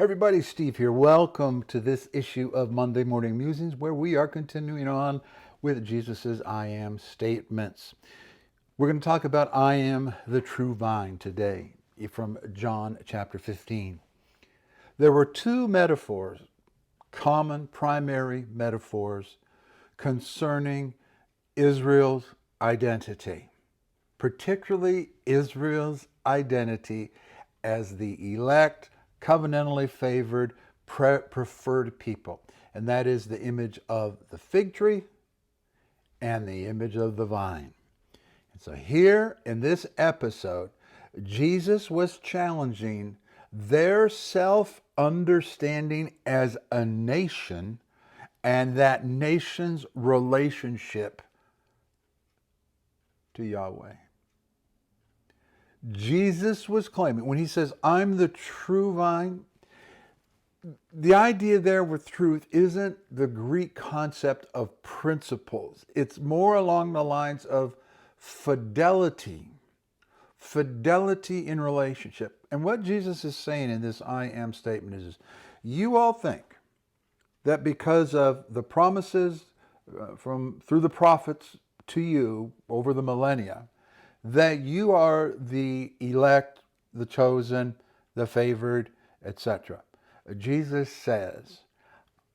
Everybody, Steve here. Welcome to this issue of Monday Morning Musings, where we are continuing on with Jesus's I am statements. We're going to talk about I am the true vine today from John chapter 15. There were two metaphors, common primary metaphors concerning Israel's identity, particularly Israel's identity as the elect, covenantally favored, preferred people. And that is the image of the fig tree and the image of the vine. And so here in this episode, Jesus was challenging their self-understanding as a nation and that nation's relationship to Yahweh. Jesus was claiming, when he says, I'm the true vine, the idea there with truth isn't the Greek concept of principles. It's more along the lines of fidelity in relationship. And what Jesus is saying in this I am statement is, you all think that because of the promises through the prophets to you over the millennia, that you are the elect, the chosen, the favored, etc. Jesus says,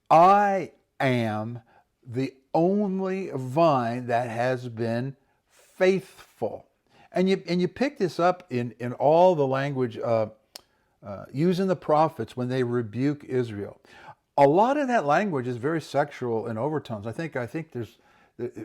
I am the only vine that has been faithful. And you pick this up in all the language using the prophets when they rebuke Israel. A lot of that language is very sexual in overtones. I think there's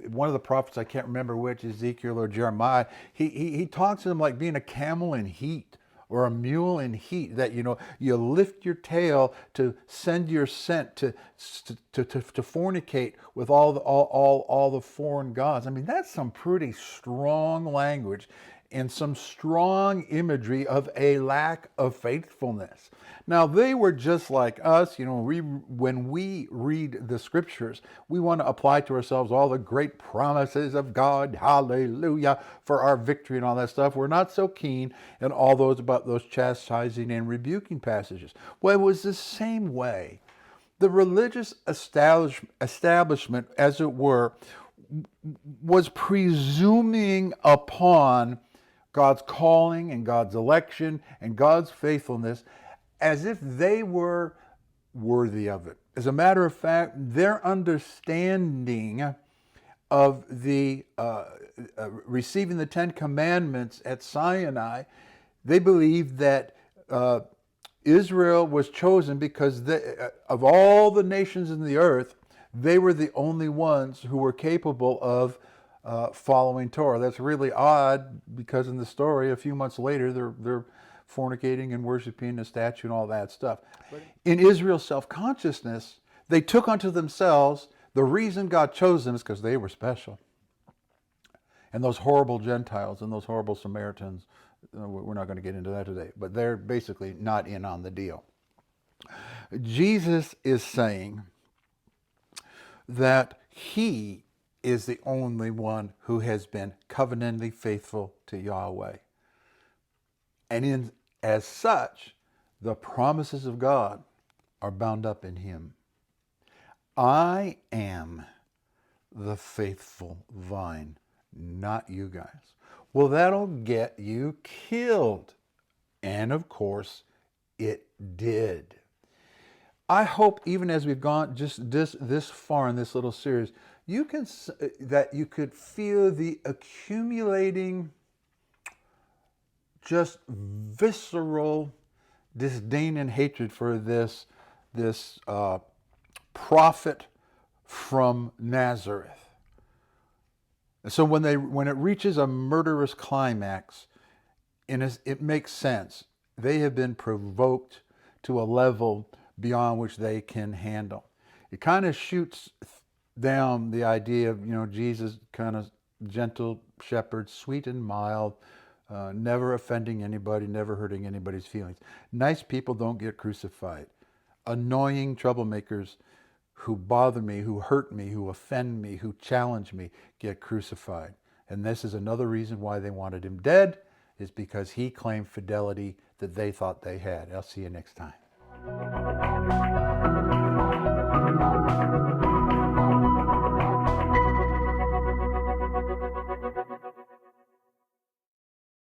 one of the prophets, I can't remember which, Ezekiel or Jeremiah, he talks to them like being a camel in heat or a mule in heat, that, you lift your tail to send your scent to fornicate with all the foreign gods. I mean, that's some pretty strong language and some strong imagery of a lack of faithfulness. Now, they were just like us. When we read the scriptures, we want to apply to ourselves all the great promises of God, hallelujah, for our victory and all that stuff. We're not so keen in all those about those chastising and rebuking passages. Well, it was the same way. The religious establishment, as it were, was presuming upon God's calling and God's election and God's faithfulness as if they were worthy of it. As a matter of fact, their understanding of the receiving the Ten Commandments at Sinai, they believed that Israel was chosen because of all the nations in the earth, they were the only ones who were capable of following Torah. That's really odd because in the story, a few months later, they're fornicating and worshiping a statue and all that stuff. In Israel's self-consciousness, they took unto themselves the reason God chose them is because they were special. And those horrible Gentiles and those horrible Samaritans, we're not going to get into that today, but they're basically not in on the deal. Jesus is saying that he is the only one who has been covenantally faithful to Yahweh. And as such, the promises of God are bound up in him. I am the faithful vine, not you guys. Well, that'll get you killed. And of course, it did. I hope even as we've gone just this far in this little series, you could feel the accumulating, just visceral disdain and hatred for this prophet from Nazareth. So when it reaches a murderous climax, it makes sense. They have been provoked to a level beyond which they can handle. It kind of shoots down the idea of, Jesus, kind of gentle shepherd, sweet and mild, never offending anybody, never hurting anybody's feelings. Nice people don't get crucified. Annoying troublemakers who bother me, who hurt me, who offend me, who challenge me, get crucified. And this is another reason why they wanted him dead, is because he claimed fidelity that they thought they had. I'll see you next time.